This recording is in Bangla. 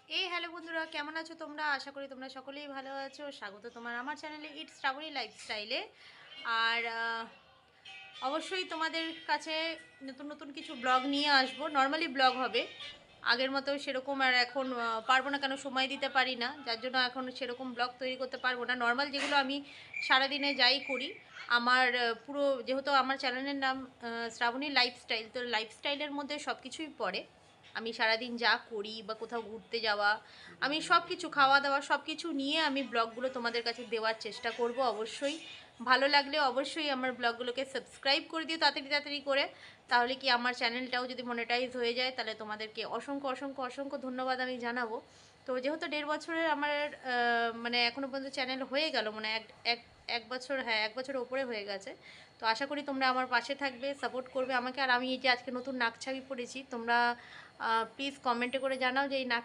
হ্যালো বন্ধুরা, কেমন আছো তোমরা? আশা করি তোমরা সকলেই ভালো আছো। স্বাগত তোমার আমার চ্যানেলে ইটস শ্রাবণী লাইফস্টাইলে। আর অবশ্যই তোমাদের কাছে নতুন নতুন কিছু ব্লগ নিয়ে আসবো। নর্মালি ব্লগ হবে, আগের মতো সেরকম আর এখন পারবো না, কেন সময় দিতে পারি না, যার জন্য এখন সেরকম ব্লগ তৈরি করতে পারবো না। নর্মাল যেগুলো আমি সারাদিনে যাই করি, আমার পুরো, যেহেতু আমার চ্যানেলের নাম শ্রাবণী লাইফস্টাইল, তো লাইফস্টাইলের মধ্যে সব কিছুই পড়ে। আমি সারাদিন যা করি বা কোথাও ঘুরতে যাওয়া, আমি সব কিছু, খাওয়া দাওয়া সব কিছু নিয়ে আমি ব্লগগুলো তোমাদের কাছে দেওয়ার চেষ্টা করব। অবশ্যই ভালো লাগলে অবশ্যই আমার ব্লগগুলোকে সাবস্ক্রাইব করে দিও তাড়াতাড়ি তাড়াতাড়ি করে। তাহলে কি আমার চ্যানেলটাও যদি মনিটাইজ হয়ে যায়, তাহলে তোমাদেরকে অসংখ্য অসংখ্য অসংখ্য ধন্যবাদ আমি জানাবো। তো যেহেতু 1.5 বছরের আমার মানে এখনও পর্যন্ত চ্যানেল হয়ে গেল, মানে এক বছর, হ্যাঁ 1 বছর ওপরে হয়ে গেছে। তো আশা করি তোমরা আমার পাশে থাকবে, সাপোর্ট করবে আমাকে। আর আমি এই যে আজকে নতুন নাক ছাবি পড়েছি, তোমরা প্লিজ কমেন্টে করে জানাও যে এই নাক